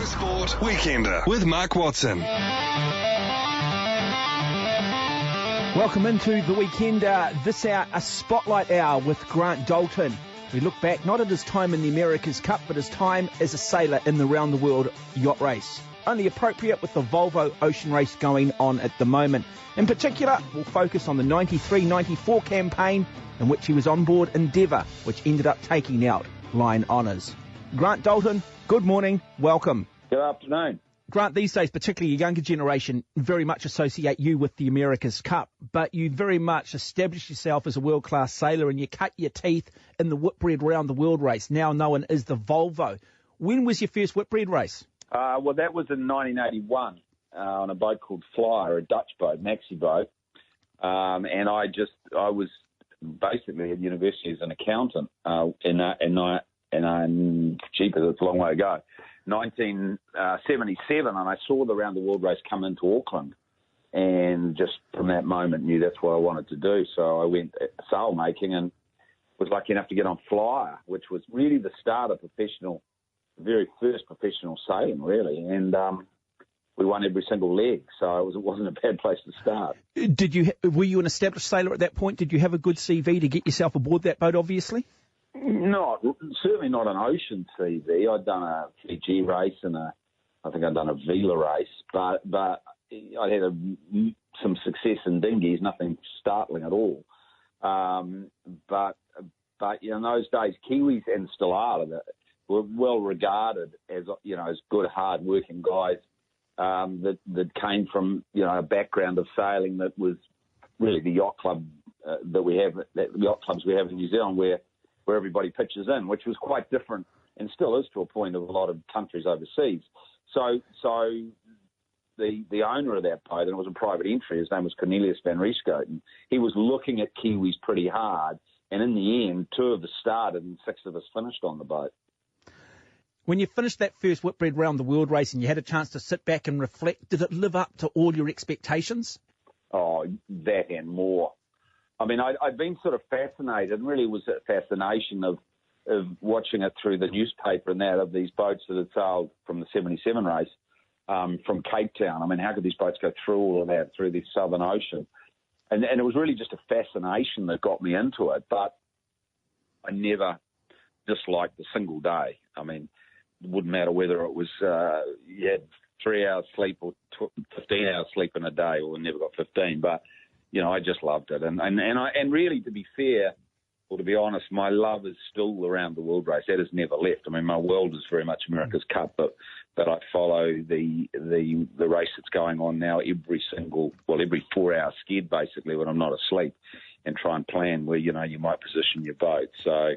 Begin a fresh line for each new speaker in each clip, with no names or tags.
Sport Weekender with Mark Watson.
Welcome into the Weekender. This hour, a spotlight hour with Grant Dalton. We look back not at his time in the America's Cup, but his time as a sailor in the Round the World yacht race. Only appropriate with the Volvo ocean race going on at the moment. In particular, we'll focus on the 93-94 campaign in which he was on board Endeavour, which ended up taking out line honours. Grant Dalton, good morning, welcome.
Good afternoon.
Grant, these days, particularly your younger generation, very much associate you with the America's Cup, but you very much established yourself as a world-class sailor and you cut your teeth in the Whitbread Round the World race, now known as the Volvo. When was your first Whitbread race?
Well, that was in 1981 on a boat called Flyer, a Dutch boat, maxi boat. And I was basically at university as an accountant cheaper, that's a long way to go. 1977, and I saw the Round the World race come into Auckland, and just from that moment knew that's what I wanted to do. So I went sail making and was lucky enough to get on Flyer, which was really the start of the very first professional sailing, really. And we won every single leg, so it wasn't a bad place to start.
Were you an established sailor at that point? Did you have a good CV to get yourself aboard that boat, obviously?
Certainly not an ocean CV. I'd done a Fiji race and I think I'd done a Vela race, but I'd had some success in dinghies, nothing startling at all. But in those days, Kiwis and still are, were well regarded as good, hard working guys that came from a background of sailing that was really the yacht club the yacht clubs we have in New Zealand, where everybody pitches in, which was quite different and still is to a point of a lot of countries overseas. So the owner of that boat, and it was a private entry, his name was Cornelius van Rieschoten, he was looking at Kiwis pretty hard, and in the end, 2 of us started and 6 of us finished on the boat.
When you finished that first Whitbread Round the World race and you had a chance to sit back and reflect, did it live up to all your expectations?
Oh, that and more. I mean, I'd been sort of fascinated, and really was a fascination of watching it through the newspaper and that, of these boats that had sailed from the 77 race from Cape Town. I mean, how could these boats go through all of that, through the Southern Ocean? And it was really just a fascination that got me into it, but I never disliked a single day. I mean, it wouldn't matter whether it was you had 3 hours sleep or 15 hours sleep in a day, or never got 15, but I just loved it. And really, to be fair, or to be honest, my love is still around the world race. That has never left. I mean, my world is very much America's Cup, but I follow the race that's going on now every 4-hour sked, basically, when I'm not asleep, and try and plan where, you might position your boat. So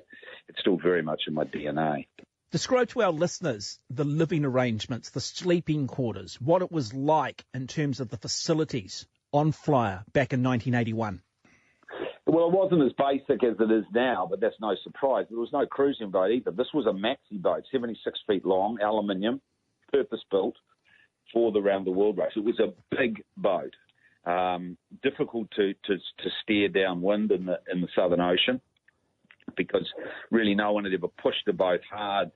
it's still very much in my DNA.
Describe to our listeners the living arrangements, the sleeping quarters, what it was like in terms of the facilities on Flyer back in 1981.
Well, it wasn't as basic as it is now, but that's no surprise. There was no cruising boat either. This was a maxi boat, 76 feet long, aluminium, purpose-built for the Round the World race. It was a big boat, difficult to steer downwind in the Southern Ocean, because really no one had ever pushed a boat hard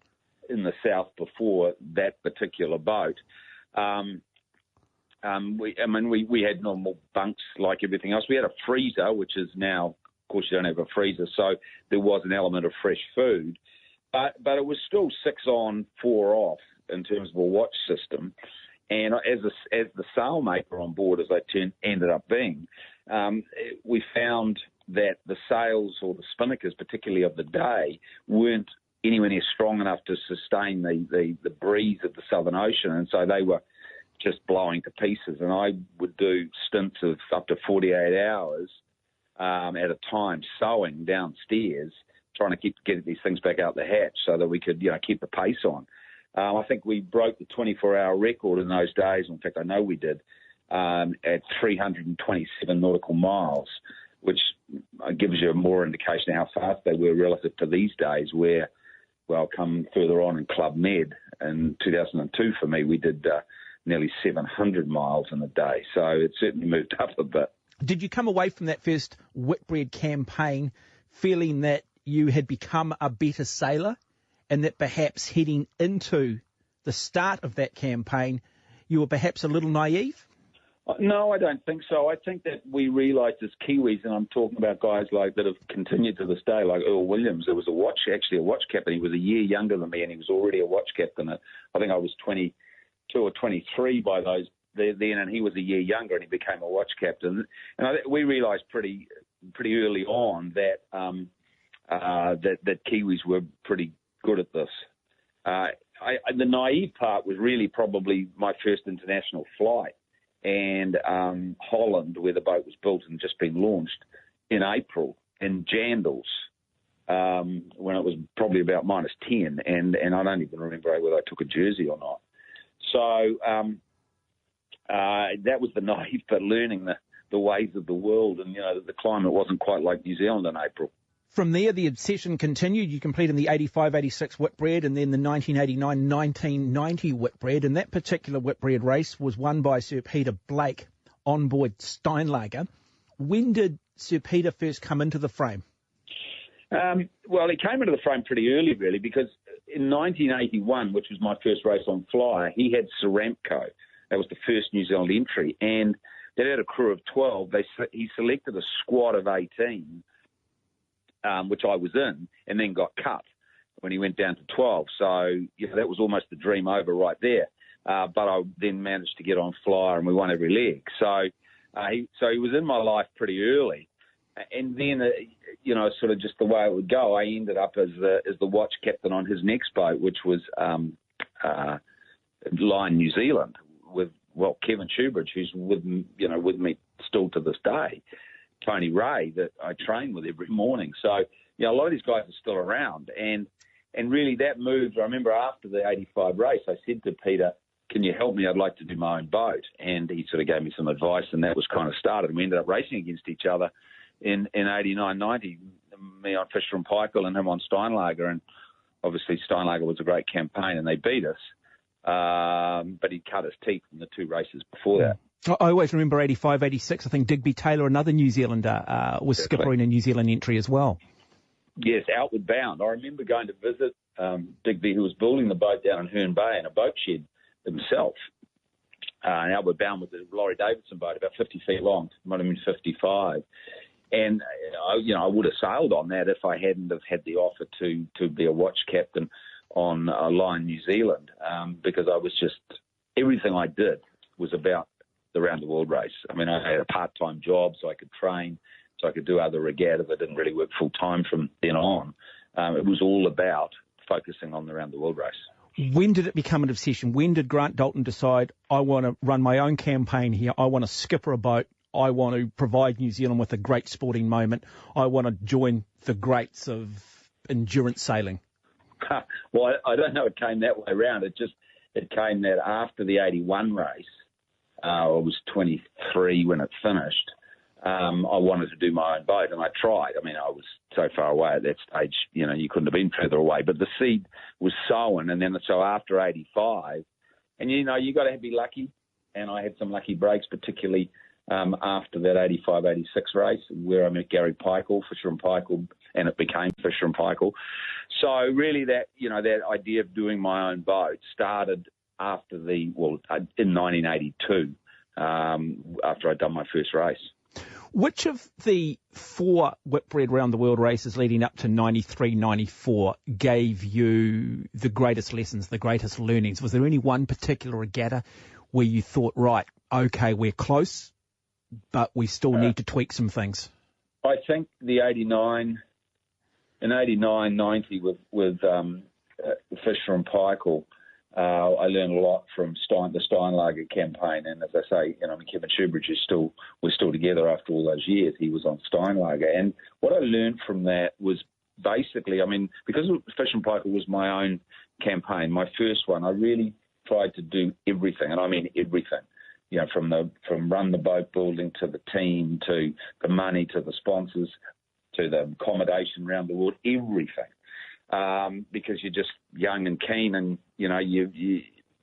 in the south before that particular boat. We had normal bunks like everything else. We had a freezer, which is now, of course, you don't have a freezer, so there was an element of fresh food. But it was still 6 on, 4 off in terms of a watch system. And as the sailmaker on board, as I ended up being, we found that the sails, or the spinnakers, particularly of the day, weren't anywhere near strong enough to sustain the breeze of the Southern Ocean, and so they were just blowing to pieces. And I would do stints of up to 48 hours at a time, sewing downstairs, trying to get these things back out the hatch so that we could, keep the pace on. I think we broke the 24-hour record in those days. In fact, I know we did, at 327 nautical miles, which gives you more indication of how fast they were relative to these days, where, well, come further on in Club Med in 2002 for me, we did nearly 700 miles in a day. So it certainly moved up a bit.
Did you come away from that first Whitbread campaign feeling that you had become a better sailor, and that perhaps heading into the start of that campaign, you were perhaps a little naive?
No, I don't think so. I think that we realised as Kiwis, and I'm talking about guys like that have continued to this day, like Earl Williams. There was a watch captain. He was a year younger than me, and he was already a watch captain. I think I was 22 or 23 by then, and he was a year younger, and he became a watch captain. And we realised pretty early on that that Kiwis were pretty good at this. The naive part was really probably my first international flight. And Holland, where the boat was built and just been launched in April, in Jandals, when it was probably about -10, and I don't even remember whether I took a jersey or not. So that was the naive bit, learning the ways of the world, and the climate wasn't quite like New Zealand in April.
From there, the obsession continued. You competed in the 85-86 Whitbread and then the 1989-1990 Whitbread. And that particular Whitbread race was won by Sir Peter Blake on board Steinlager. When did Sir Peter first come into the frame?
Well, he came into the frame pretty early, really, because in 1981, which was my first race on Flyer, he had Southampton. That was the first New Zealand entry. And they had a crew of 12. He selected a squad of 18. Which I was in, and then got cut when he went down to 12. So that was almost the dream over right there. But I then managed to get on Flyer, and we won every leg. So he was in my life pretty early. And then, sort of just the way it would go, I ended up as the watch captain on his next boat, which was Lion New Zealand, with Kevin Shoebridge, who's with me still to this day. Tony Ray, that I train with every morning. So, a lot of these guys are still around. And really that moved. I remember after the 85 race, I said to Peter, can you help me? I'd like to do my own boat. And he sort of gave me some advice, and that was kind of started. We ended up racing against each other in 89-90, me on Fisher and Paykel and him on Steinlager. And obviously Steinlager was a great campaign, and they beat us. But he cut his teeth in the two races before that.
I always remember 85, 86. I think Digby Taylor, another New Zealander, was skippering a New Zealand entry as well.
Yes, outward bound. I remember going to visit Digby, who was building the boat down in Herne Bay in a boat shed himself. And outward bound with the Laurie Davidson boat, about 50 feet long, might have been 55. And, I would have sailed on that if I hadn't have had the offer to be a watch captain on Lion New Zealand, because I was just, everything I did was about the Round the World race. I mean, I had a part-time job, so I could train, so I could do other regattas. I didn't really work full-time from then on. It was all about focusing on the Round the World race.
When did it become an obsession? When did Grant Dalton decide, I want to run my own campaign here, I want to skipper a boat, I want to provide New Zealand with a great sporting moment, I want to join the greats of endurance sailing?
Well, I don't know it came that way around. It came that after the 81 race, I was 23 when it finished. I wanted to do my own boat, and I tried. I mean, I was so far away at that stage, you couldn't have been further away. But the seed was sown, and then so after 85, and you got to be lucky, and I had some lucky breaks, particularly after that 85, 86 race, where I met Gary Paykel, Fisher and Paykel, and it became Fisher and Paykel. So really that idea of doing my own boat started after in 1982, after I'd done my first race.
Which of the 4 Whitbread Round the World races leading up to 93, 94 gave you the greatest lessons, the greatest learnings? Was there any one particular regatta where you thought, right, okay, we're close, but we still need to tweak some things?
I think the 89, 90 with Fisher and Paykel, I learned a lot from the Steinlager campaign, and as I say, Kevin Shoebridge was still together after all those years. He was on Steinlager, and what I learned from that was basically, because Fisher and Paykel was my own campaign, my first one, I really tried to do everything, and I mean everything. From run the boat building to the team to the money to the sponsors to the accommodation around the world, everything. Because you're just young and keen, and you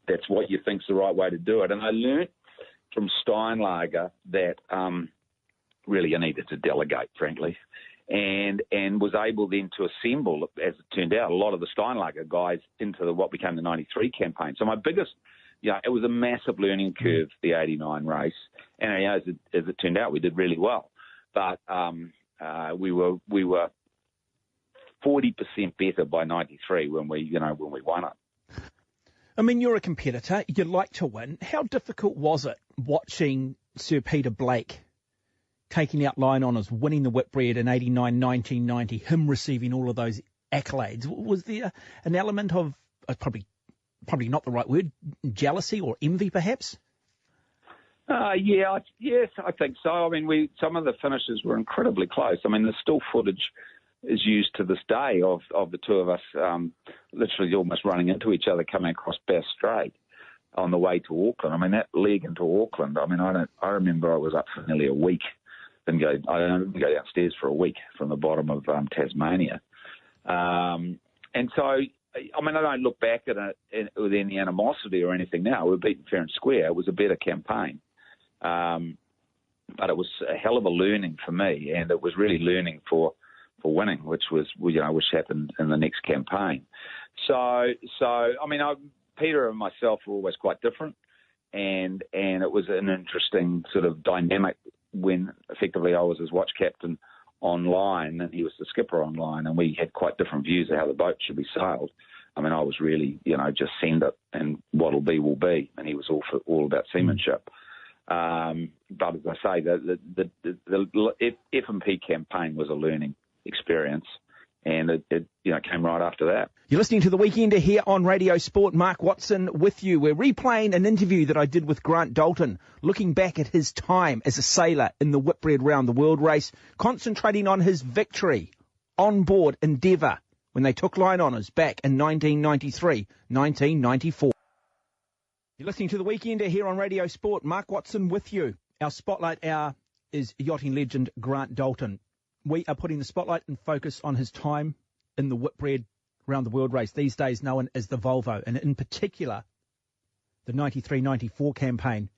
that's what you think's the right way to do it. And I learnt from Steinlager that really you needed to delegate, frankly. and was able then to assemble, as it turned out, a lot of the Steinlager guys into what became the 93 campaign. So my biggest, it was a massive learning curve, the 89 race. And as it turned out, we did really well. But we were 40% better by 93 when we won it.
I mean, you're a competitor. You like to win. How difficult was it watching Sir Peter Blake taking out line honours, winning the Whitbread in 89, 1990, him receiving all of those accolades? Was there an element of, probably not the right word, jealousy or envy perhaps?
Yes, I think so. I mean, some of the finishes were incredibly close. I mean, there's still footage is used to this day of the two of us literally almost running into each other coming across Bass Strait on the way to Auckland. I mean, that leg into Auckland, I mean, I remember I was up for nearly a week. I didn't go downstairs for a week from the bottom of Tasmania. And so, I mean, I don't look back at it with any animosity or anything now. We're beaten fair and square. It was a better campaign. But it was a hell of a learning for me, and it was really learning for winning, which happened in the next campaign. So I mean, Peter and myself were always quite different, and it was an interesting sort of dynamic when effectively I was his watch captain on line and he was the skipper on line, and we had quite different views of how the boat should be sailed. I mean, I was really, just send it and what'll be will be, and he was all about seamanship. But as I say, the F&P campaign was a learning experience, and it came right after that.
You're listening to The Weekender here on Radio Sport. Mark Watson with you. We're replaying an interview that I did with Grant Dalton, looking back at his time as a sailor in the Whitbread Round the World race, concentrating on his victory on board Endeavour when they took line honours back in 1993, 1994. You're listening to The Weekender here on Radio Sport. Mark Watson with you. Our Spotlight Hour is yachting legend Grant Dalton. We are putting the spotlight and focus on his time in the Whitbread Round the World race, these days known as the Volvo, and in particular, the 93-94 campaign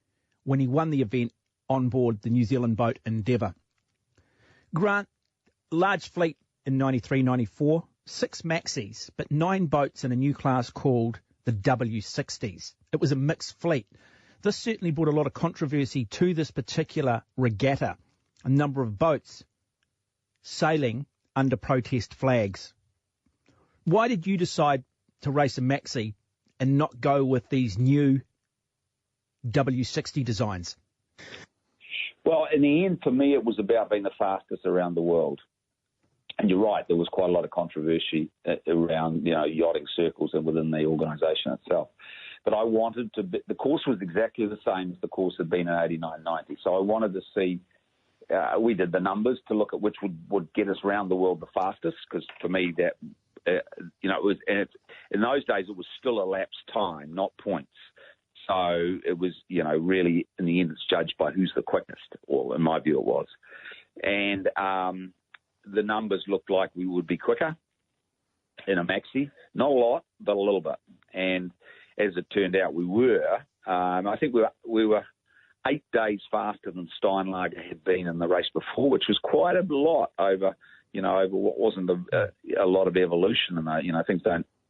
when he won the event on board the New Zealand boat Endeavour. Grant, large fleet in 93-94, 6 maxis, but 9 boats in a new class called the W60s. It was a mixed fleet. This certainly brought a lot of controversy to this particular regatta. A number of boats sailing under protest flags. Why did you decide to race a maxi and not go with these new W60 designs?
Well, in the end, for me, it was about being the fastest around the world. And you're right, there was quite a lot of controversy around, yachting circles and within the organisation itself. But I wanted to the course was exactly the same as the course had been in 89-90. So I wanted to see, we did the numbers to look at which would get us around the world the fastest, because for me that, it was, and in those days it was still elapsed time, not points. So it was, really in the end it's judged by who's the quickest, or in my view it was. And the numbers looked like we would be quicker in a maxi. Not a lot, but a little bit. And as it turned out, we were. I think we were 8 days faster than Steinlager had been in the race before, which was quite a lot over what wasn't a lot of evolution. And things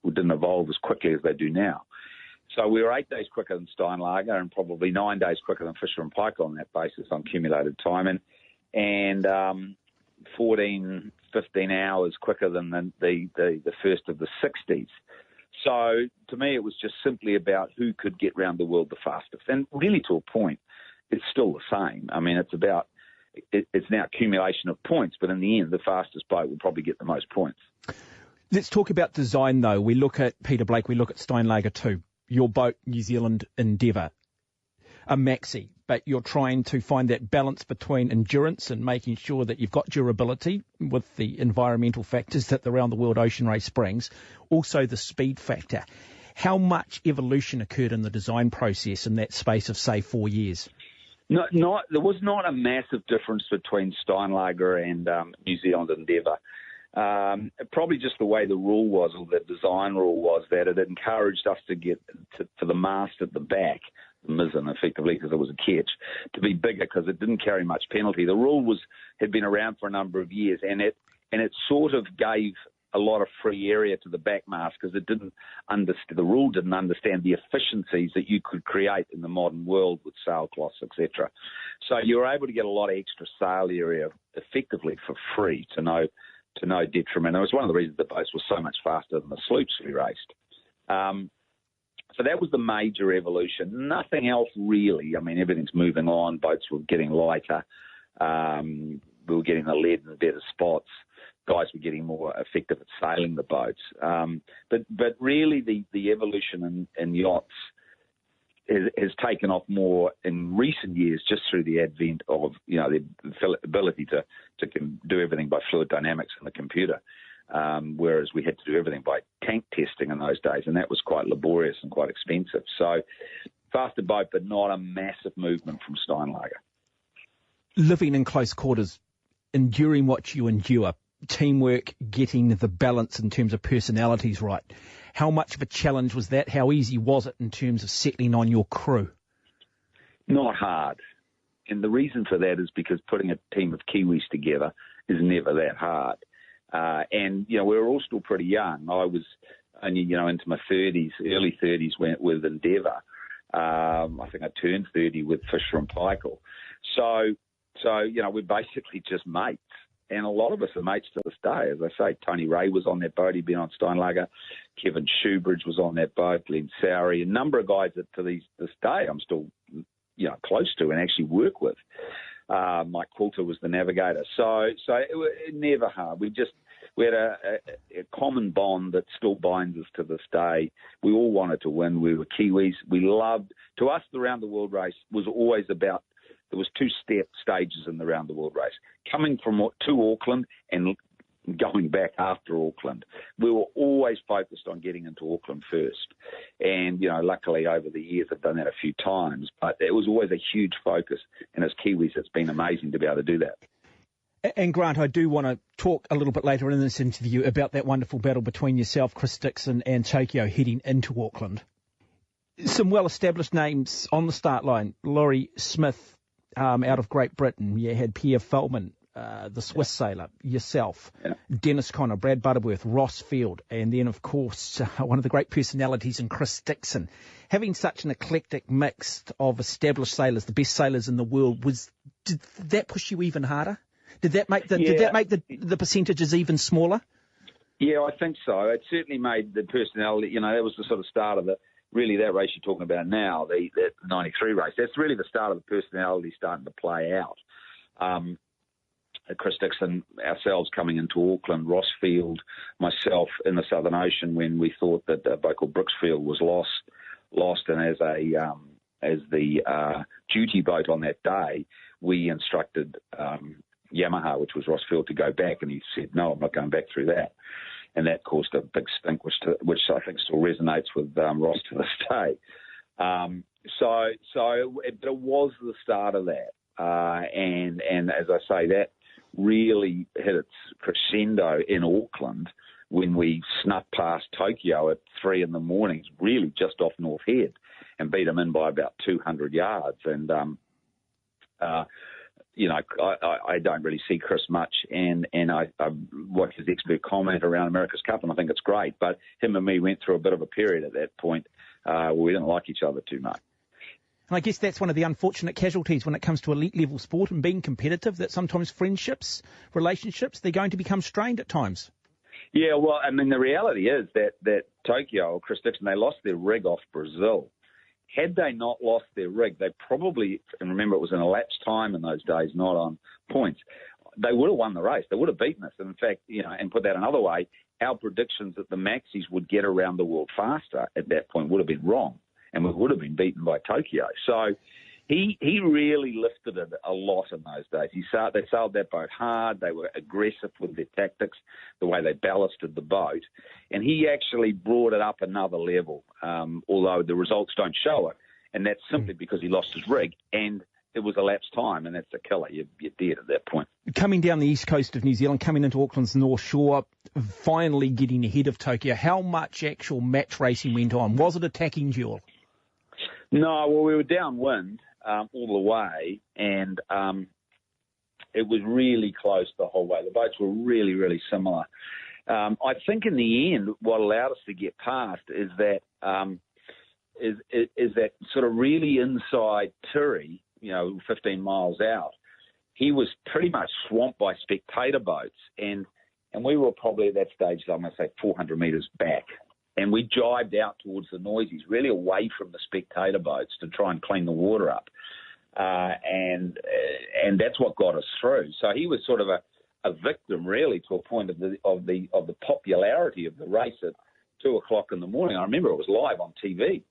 didn't evolve as quickly as they do now. So we were 8 days quicker than Steinlager and probably 9 days quicker than Fisher and Pike on that basis on accumulated time, and 14, 15 hours quicker than the first of the 60s. So to me, it was just simply about who could get round the world the fastest. And really, to a point, it's still the same. I mean, it's now accumulation of points, but in the end, the fastest boat will probably get the most points.
Let's talk about design, though. We look at Peter Blake, we look at Steinlager too. Your boat, New Zealand Endeavour, a maxi, but you're trying to find that balance between endurance and making sure that you've got durability with the environmental factors that the Round the World Ocean Race brings, also the speed factor. How much evolution occurred in the design process in that space of, say, 4 years?
There was not a massive difference between Steinlager and New Zealand Endeavour. Probably just the way the rule was, or the design rule was, that it encouraged us to get to the mast at the back, the mizzen effectively, because it was a ketch, to be bigger because it didn't carry much penalty. The rule had been around for a number of years, and and it sort of gave a lot of free area to the backmast because it didn't understand, the rule didn't understand the efficiencies that you could create in the modern world with sailcloths, etc. So you were able to get a lot of extra sail area effectively for free to no detriment. It was one of the reasons the boats were so much faster than the sloops we raced. So that was the major evolution. Nothing else really. I mean, everything's moving on. Boats were getting lighter. We were getting the lead in better spots. Guys were getting more effective at sailing the boats. But really the evolution in yachts has taken off more in recent years just through the advent of, the ability to do everything by fluid dynamics in the computer, whereas we had to do everything by tank testing in those days, and that was quite laborious and quite expensive. So faster boat, but not a massive movement from Steinlager.
Living in close quarters, enduring what you endure, teamwork, getting the balance in terms of personalities right. How much of a challenge was that? How easy was it in terms of settling on your crew? Not
hard. And the reason for that is because putting a team of Kiwis together is never that hard. And we were all still pretty young. I was only, into my 30s, early 30s with Endeavour. I think I turned 30 with Fisher and Paykel. So we're basically just mates. And a lot of us are mates to this day. As I say, Tony Ray was on that boat. He'd been on Steinlager. Kevin Shoebridge was on that boat. Glenn Sowry. A number of guys that to this day I'm still, close to and actually work with. Mike Coulter was the navigator. So it never hard. We had a common bond that still binds us to this day. We all wanted to win. We were Kiwis. To us, the Round the World race was always about, there was two stages in the Round the World race. Coming to Auckland and going back after Auckland. We were always focused on getting into Auckland first. And, luckily over the years I've done that a few times. But it was always a huge focus. And as Kiwis, it's been amazing to be able to do that.
And Grant, I do want to talk a little bit later in this interview about that wonderful battle between yourself, Chris Dixon, and Tokyo heading into Auckland. Some well-established names on the start line. Laurie Smith, out of Great Britain. You had Pierre Feldman, the Swiss sailor, yourself, Dennis Conner, Brad Butterworth, Ross Field, and then, of course, one of the great personalities in Chris Dixon. Having such an eclectic mix of established sailors, the best sailors in the world, did that push you even harder? Did that make the percentages even smaller?
Yeah, I think so. It certainly made the personality, that was the sort of start of that race you're talking about now, the 93 race. That's really the start of the personality starting to play out. Chris Dixon, ourselves coming into Auckland, Ross Field, myself in the Southern Ocean when we thought that a boat called Brooksfield was lost, and as the duty boat on that day, we instructed Yamaha, which was Ross Field, to go back, and he said, "No, I'm not going back through that." And that caused a big stink, which I think still resonates with Ross to this day. It was the start of that, and as I say, that really hit its crescendo in Auckland when we snuck past Tokyo at 3 a.m, really just off North Head, and beat them in by about 200 yards. And I don't really see Chris much, and I watch his expert comment around America's Cup, and I think it's great. But him and me went through a bit of a period at that point where we didn't like each other too much.
And I guess that's one of the unfortunate casualties when it comes to elite level sport and being competitive, that sometimes friendships, relationships, they're going to become strained at times.
Yeah, well, I mean, the reality is that Tokyo, or Chris Dixon, they lost their rig off Brazil. Had they not lost their rig, they probably, and remember it was in elapsed time in those days, not on points, they would have won the race. They would have beaten us. And in fact, and put that another way, our predictions that the Maxis would get around the world faster at that point would have been wrong, and we would have been beaten by Tokyo. So he really lifted it a lot in those days. They sailed that boat hard. They were aggressive with their tactics, the way they ballasted the boat. And he actually brought it up another level, although the results don't show it. And that's simply because he lost his rig, and it was elapsed time, and that's a killer. You're dead at that point.
Coming down the east coast of New Zealand, coming into Auckland's North Shore, finally getting ahead of Tokyo, how much actual match racing went on? Was it a tacking duel? No,
well, we were downwind all the way, and It was really close the whole way. The boats were really, really similar. I think in the end, what allowed us to get past is that is that sort of really inside Turi, 15 miles out. He was pretty much swamped by spectator boats, and we were probably at that stage, I'm going to say 400 metres back. And we jibed out towards the Noises, really away from the spectator boats to try and clean the water up. And that's what got us through. So he was sort of a victim, really, to a point of the popularity of the race at 2:00 in the morning. I remember it was live on TV.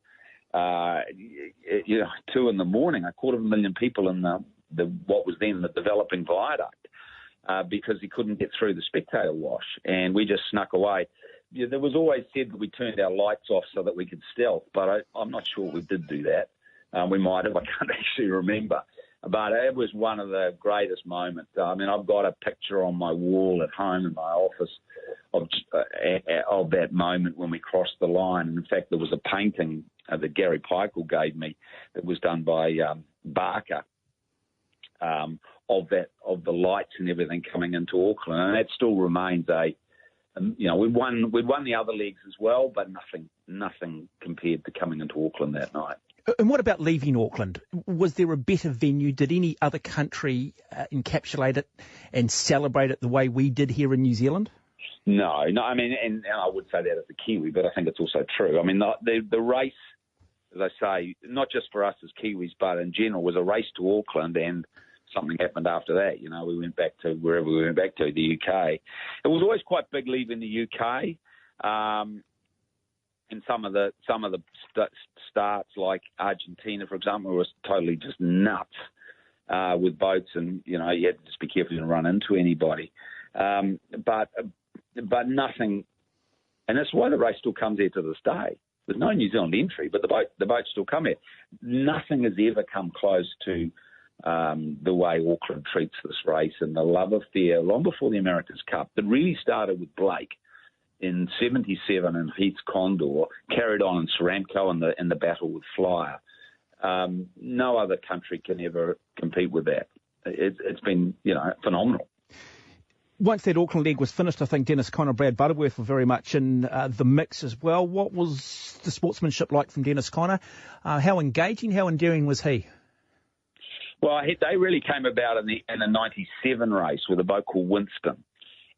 2 in the morning, 250,000 people in what was then the developing viaduct, because he couldn't get through the spectator wash, and we just snuck away. There was always said that we turned our lights off so that we could stealth, but I'm not sure we did do that. We might have. I can't actually remember. But it was one of the greatest moments. I mean, I've got a picture on my wall at home in my office of that moment when we crossed the line. And in fact, there was a painting that Gary Peichel gave me that was done by Barker of the lights and everything coming into Auckland. And that still remains we'd won the other legs as well, but nothing compared to coming into Auckland that night.
And what about leaving Auckland? Was there a better venue? Did any other country encapsulate it and celebrate it the way we did here in New Zealand?
No. I mean, and I would say that as a Kiwi, but I think it's also true. I mean, the race, as I say, not just for us as Kiwis, but in general, was a race to Auckland, and something happened after that. We went back to wherever we went back to, the UK. It was always quite big leaving the UK. And some of the starts, like Argentina, for example, was totally just nuts with boats, and you had to just be careful to run into anybody. But nothing, and that's why the race still comes here to this day. There's no New Zealand entry, but the boats still come here. Nothing has ever come close to the way Auckland treats this race, and the love affair long before the America's Cup that really started with Blake in 77 and Heath's Condor, carried on in Southampton in the battle with Flyer. No other country can ever compete with that. It's been, phenomenal.
Once that Auckland leg was finished, I think Dennis Conner and Brad Butterworth were very much in the mix as well. What was the sportsmanship like from Dennis Conner? How engaging, how endearing was he?
Well, they really came about in the 97 race with a boat called Winston.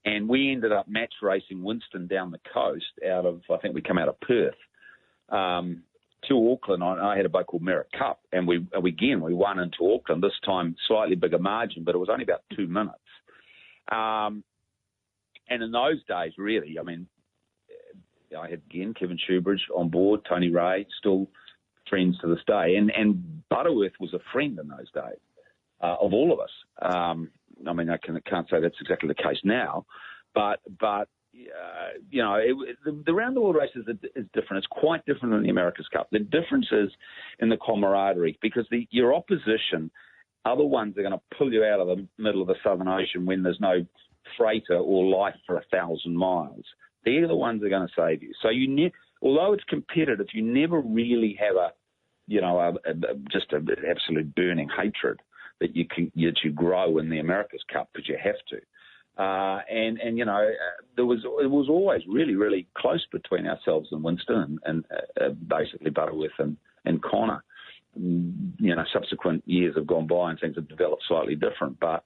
And we ended up match racing Winston down the coast I think we come out of Perth, to Auckland. I had a boat called Merritt Cup, and we won into Auckland, this time slightly bigger margin, but it was only about 2 minutes. And in those days, really, I mean, I had, again, Kevin Shoebridge on board, Tony Ray, still friends to this day. And Butterworth was a friend in those days of all of us. I mean, I can't say that's exactly the case now, but the Round the World race is different. It's quite different than the America's Cup. The difference is in the camaraderie, because your opposition are the ones that are going to pull you out of the middle of the Southern Ocean when there's no freighter or life for 1,000 miles. They're the ones that are going to save you. So although it's competitive, you never really have just an absolute burning hatred that you grow in the America's Cup, because you have to. It was always really, really close between ourselves and Winston and basically Butterworth and Conner. Subsequent years have gone by and things have developed slightly different, but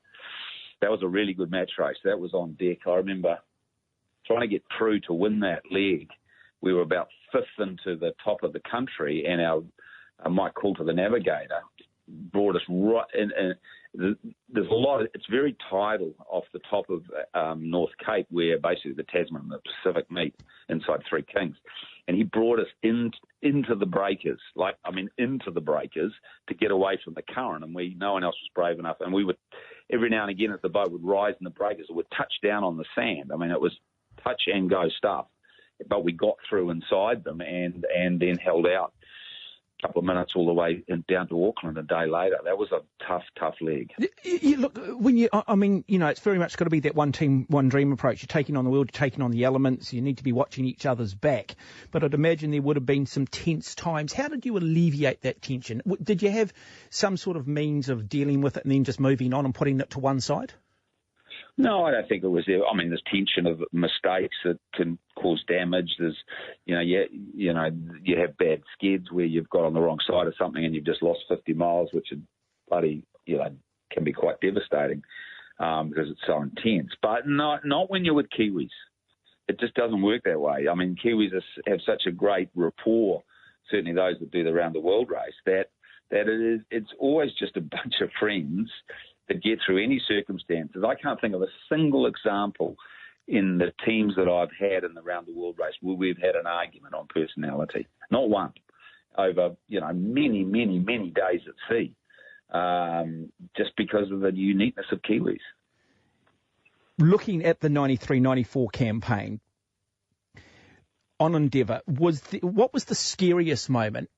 that was a really good match race. That was on deck. I remember trying to get through to win that leg. We were about fifth into the top of the country, and our Mike Coulter, the navigator, brought us right in. There's a lot. It's very tidal off the top of North Cape, where basically the Tasman and the Pacific meet inside Three Kings, and he brought us into the breakers, into the breakers to get away from the current, and no one else was brave enough, and we would every now and again as the boat would rise in the breakers, it would touch down on the sand. I mean, it was touch and go stuff, but we got through inside them and then held out. couple of minutes all the way down to Auckland a day later. That was a tough leg.
Look, it's very much got to be that one team, one dream approach. You're taking on the world, you're taking on the elements, you need to be watching each other's back. But I'd imagine there would have been some tense times. How did you alleviate that tension? Did you have some sort of means of dealing with it and then just moving on and putting it to one side?
No, I don't think it was there. I mean, there's tension of mistakes that can cause damage. There's, you have bad skids where you've got on the wrong side of something and you've just lost 50 miles, which is bloody, can be quite devastating because it's so intense. But not when you're with Kiwis. It just doesn't work that way. I mean, Kiwis have such a great rapport, certainly those that do the Round the World race, that it's always just a bunch of friends that get through any circumstances. I can't think of a single example in the teams that I've had in the Round the World race where we've had an argument on personality. Not one. Over, many, many, many days at sea, just because of the uniqueness of Kiwis.
Looking at the 93-94 campaign on Endeavour, what was the scariest moment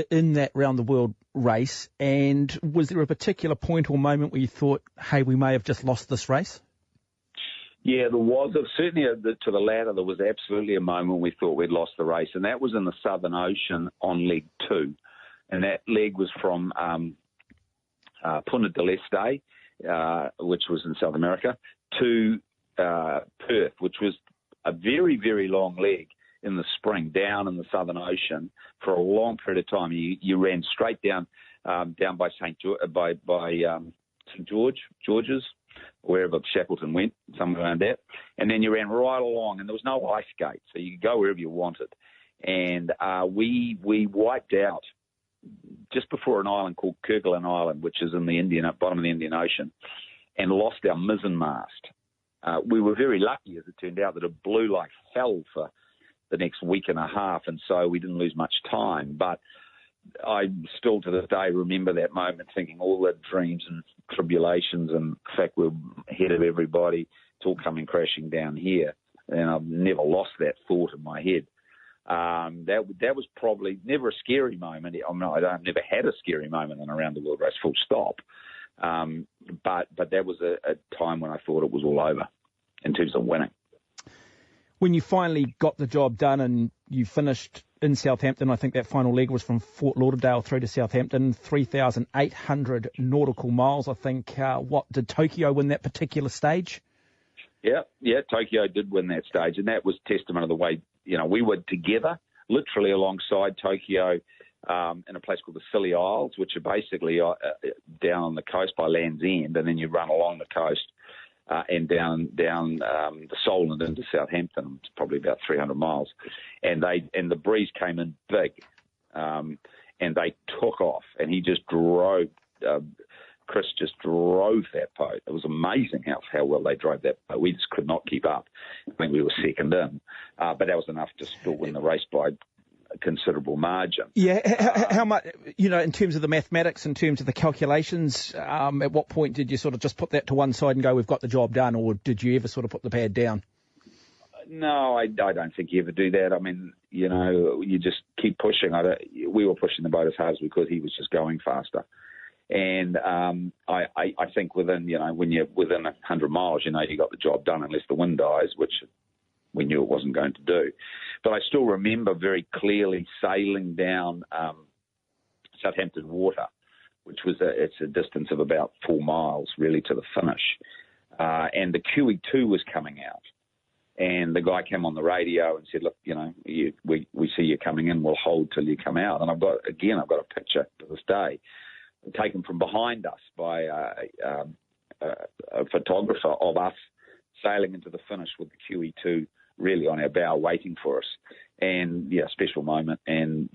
in that Round the World race, and was there a particular point or moment where you thought, hey, we may have just lost this race?
Yeah, there was. Certainly to the latter, there was absolutely a moment we thought we'd lost the race, and that was in the Southern Ocean on leg 2. And that leg was from Punta del Este, which was in South America, to Perth, which was a very, very long leg in the spring down in the Southern Ocean for a long period of time. You ran straight down by St. George's, wherever Shackleton went, somewhere around that. And then you ran right along, and there was no ice gate, so you could go wherever you wanted. And we wiped out just before an island called Kerguelen Island, which is in the bottom of the Indian Ocean, and lost our mizzen mast. We were very lucky, as it turned out, that it blew like hell for the next week and a half, and so we didn't lose much time. But I still to this day remember that moment, thinking all the dreams and tribulations and the fact we're ahead of everybody, it's all coming crashing down here. And I've never lost that thought in my head. That was probably never a scary moment. I've never had a scary moment in a Round the World race, full stop. But that was a time when I thought it was all over in terms of winning.
When you finally got the job done and you finished in Southampton, I think that final leg was from Fort Lauderdale through to Southampton, 3,800 nautical miles. I think, did Tokyo win that particular stage?
Yeah, Tokyo did win that stage, and that was testament of the way, we were together, literally alongside Tokyo in a place called the Scilly Isles, which are basically down on the coast by Land's End, and then you run along the coast and down the Solent into Southampton. It's probably about 300 miles. And the breeze came in big, and they took off, and he just drove. Chris just drove that boat. It was amazing how well they drove that boat. We just could not keep up. I think we were second in, but that was enough to still win the race by a considerable margin.
Yeah, how much, in terms of the mathematics, in terms of the calculations, at what point did you sort of just put that to one side and go, we've got the job done, or did you ever sort of put the pad down?
No, I don't think you ever do that. I mean, you just keep pushing. We were pushing the boat as hard as we could. He was just going faster. And I think when you're within 100 miles, you got the job done unless the wind dies, which we knew it wasn't going to do. But I still remember very clearly sailing down Southampton water, which was it's a distance of about 4 miles really to the finish. And the QE2 was coming out. And the guy came on the radio and said, look, we see you coming in, we'll hold till you come out. And I've got a picture to this day taken from behind us by a photographer of us sailing into the finish with the QE2 really on our bow waiting for us. And, special moment. And,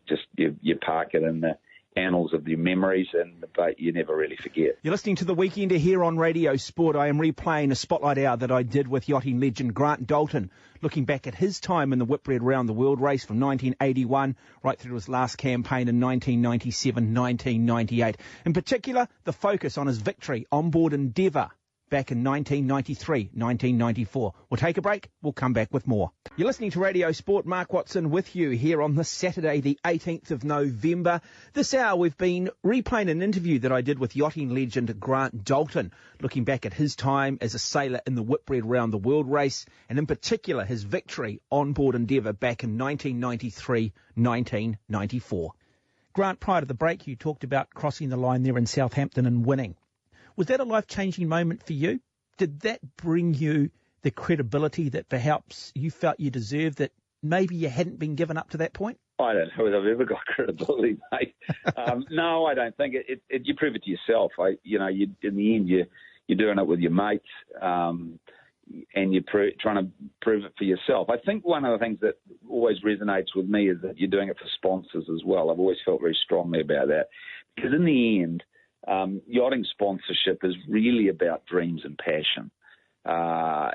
just you park it in the annals of your memories, but you never really forget.
You're listening to The Weekender here on Radio Sport. I am replaying a spotlight hour that I did with yachting legend Grant Dalton, looking back at his time in the Whitbread Round the World race from 1981 right through to his last campaign in 1997, 1998. In particular, the focus on his victory on board Endeavour back in 1993, 1994. We'll take a break. We'll come back with more. You're listening to Radio Sport. Mark Watson with you here on this Saturday, the 18th of November. This hour, we've been replaying an interview that I did with yachting legend Grant Dalton, looking back at his time as a sailor in the Whitbread Round the World race, and in particular his victory on board Endeavour back in 1993, 1994. Grant, prior to the break, you talked about crossing the line there in Southampton and winning. Was that a life-changing moment for you? Did that bring you the credibility that perhaps you felt you deserved that maybe you hadn't been given up to that point?
I don't know whether I've ever got credibility, mate. No, I don't think it. You prove it to yourself. In the end, you're doing it with your mates, and you're trying to prove it for yourself. I think one of the things that always resonates with me is that you're doing it for sponsors as well. I've always felt very strongly about that, because in the end, yachting sponsorship is really about dreams and passion. That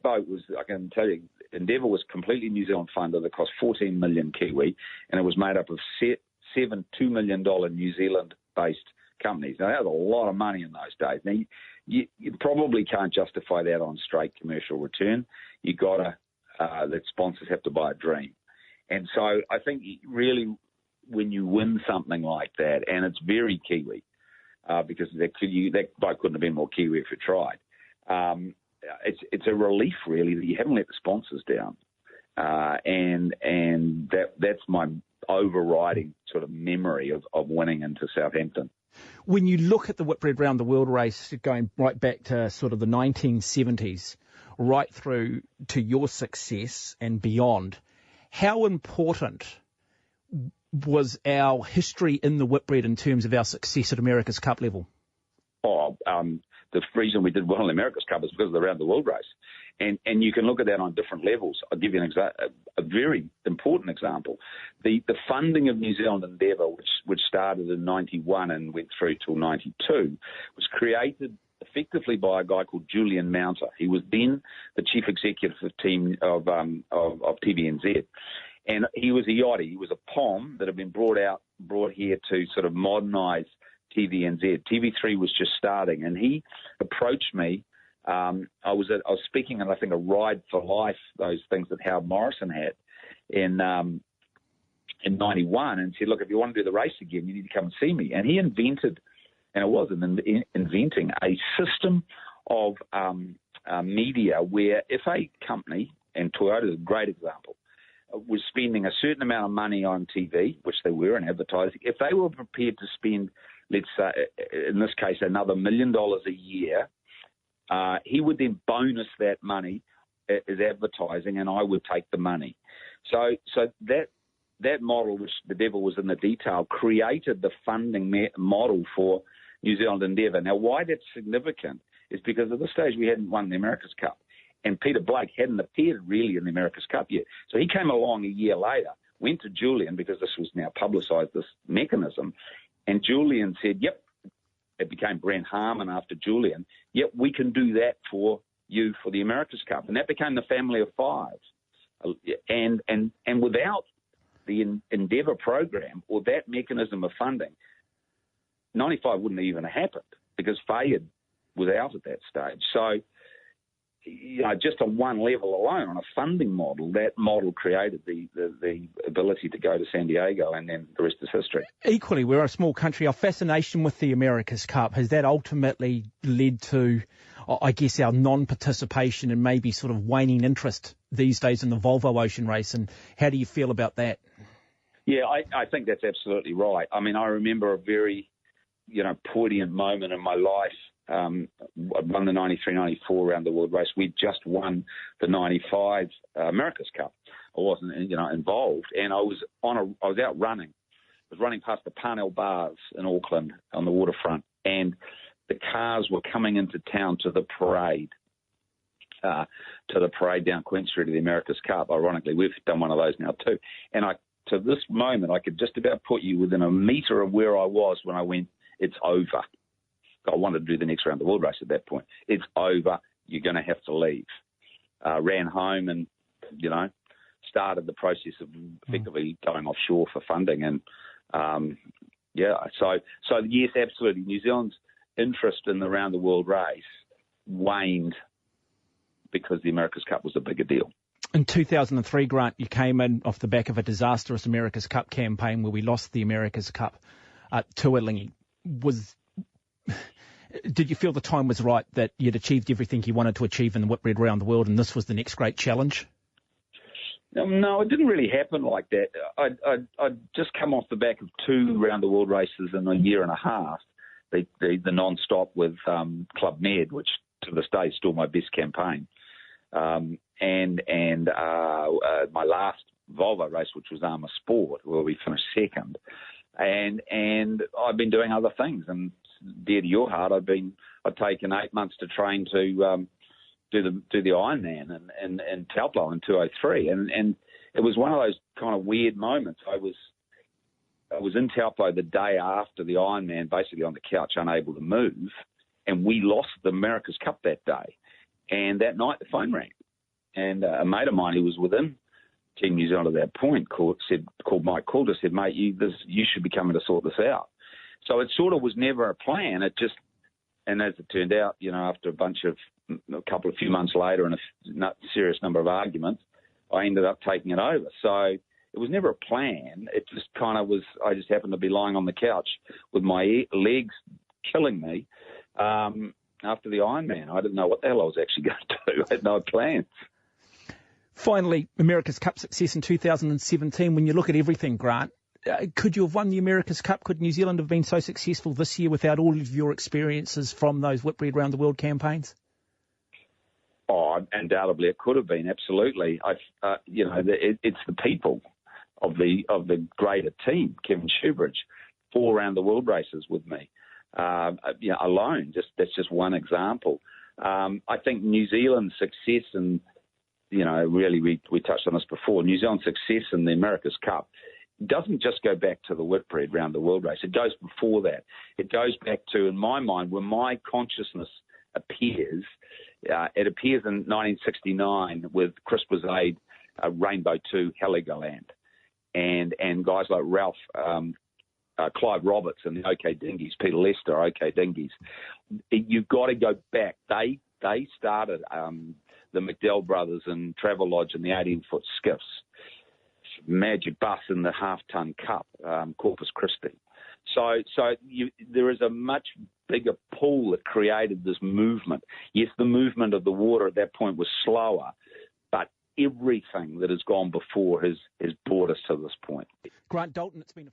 boat was, I can tell you, Endeavour was completely New Zealand funded. It cost 14 million Kiwi, and it was made up of $7 $2 million New Zealand-based companies. Now, that was a lot of money in those days. Now, you probably can't justify that on straight commercial return. You got to, that sponsors have to buy a dream. And so I think really when you win something like that, and it's very Kiwi, because that boat couldn't have been more Kiwi if it tried. It's a relief, really, that you haven't let the sponsors down, and that's my overriding sort of memory of winning into Southampton.
When you look at the Whitbread Round the World race, going right back to sort of the 1970s, right through to your success and beyond, how important was our history in the Whitbread in terms of our success at America's Cup level?
The reason we did well in the America's Cup is because of the Round the World race. And you can look at that on different levels. I'll give you a very important example. The funding of New Zealand Endeavour, which started in 91 and went through till 92, was created effectively by a guy called Julian Mounter. He was then the chief executive of TVNZ. And he was a yachty. He was a POM that had been brought here to sort of modernise TVNZ. TV3 was just starting, and he approached me. I was speaking at, I think, a Ride for Life, those things that Howard Morrison had in 91, and said, look, if you want to do the race again, you need to come and see me. And he invented, and it was inventing a system of media where if a company, and Toyota is a great example, was spending a certain amount of money on TV, which they were, in advertising, if they were prepared to spend, let's say, in this case, another $1 million a year, he would then bonus that money as advertising, and I would take the money. So that model, which the devil was in the detail, created the funding model for New Zealand Endeavour. Now, why that's significant is because at this stage we hadn't won the America's Cup, and Peter Blake hadn't appeared really in the America's Cup yet. So he came along a year later, went to Julian, because this was now publicised, this mechanism, and Julian said, yep, it became Brent Harmon after Julian, yep, we can do that for you for the America's Cup. And that became the family of five. And without the Endeavour program or that mechanism of funding, 95 wouldn't even have happened, because Fayed was out at that stage. So, just on one level alone, on a funding model, that model created the ability to go to San Diego, and then the rest is history.
Equally, we're a small country. Our fascination with the America's Cup, has that ultimately led to, I guess, our non-participation and maybe sort of waning interest these days in the Volvo Ocean race? And how do you feel about that?
Yeah, I think that's absolutely right. I mean, I remember a very, poignant moment in my life. I won the 93-94 Round the World race. We'd just won the 95 America's Cup. I wasn't, involved, and I was out running. I was running past the Parnell bars in Auckland on the waterfront, and the cars were coming into town to the parade down Queen Street of the America's Cup. Ironically, we've done one of those now too. And to this moment, I could just about put you within a metre of where I was when I went, it's over. I wanted to do the next Round the World race at that point. It's over. You're going to have to leave. Ran home and, started the process of effectively going offshore for funding. And, so yes, absolutely. New Zealand's interest in the Round the World race waned because the America's Cup was a bigger deal.
In 2003, Grant, you came in off the back of a disastrous America's Cup campaign where we lost the America's Cup to Ilingi. Did you feel the time was right, that you'd achieved everything you wanted to achieve in the Whitbread Round the World and this was the next great challenge?
No, it didn't really happen like that. I'd just come off the back of 2 Round the World races in a year and a half, the non-stop with Club Med, which to this day is still my best campaign. And my last Volvo race, which was Armour Sport, where we finished second. And I've been doing other things. And dear to your heart, I'd taken 8 months to train to do the Ironman in Taupo in 203. And it was one of those kind of weird moments. I was in Taupo the day after the Ironman, basically on the couch, unable to move, and we lost the America's Cup that day. And that night the phone rang, and a mate of mine who was within Team New Zealand at that point called Mike Calder, said, "Mate, you should be coming to sort this out." So it sort of was never a plan. It just, and as it turned out, after a few months later and a serious number of arguments, I ended up taking it over. So it was never a plan. It just kind of was. I just happened to be lying on the couch with my legs killing me. After the Ironman, I didn't know what the hell I was actually going to do. I had no plans.
Finally, America's Cup success in 2017. When you look at everything, Grant, could you have won the America's Cup? Could New Zealand have been so successful this year without all of your experiences from those Whitbread Round the World campaigns?
Oh, undoubtedly it could have been. Absolutely. It's the people of the greater team. Kevin Shoebridge, 4 Round the World races with me. Alone, that's just one example. I think New Zealand's success, and really we touched on this before. New Zealand's success in the America's Cup doesn't just go back to the Whitbread Round the World race. It goes before that. It goes back to, in my mind, when my consciousness appears. It appears in 1969 with Chris Brazade, Rainbow 2, Heligoland, and guys like Ralph. Clive Roberts and the OK Dinghies, Peter Lester, OK Dinghies. You've got to go back. They started the McDowell brothers and Travelodge and the 18-foot skiffs, Magic Bus in the half-ton cup, Corpus Christi. So there is a much bigger pool that created this movement. Yes, the movement of the water at that point was slower, but everything that has gone before has brought us to this point.
Grant Dalton, it's been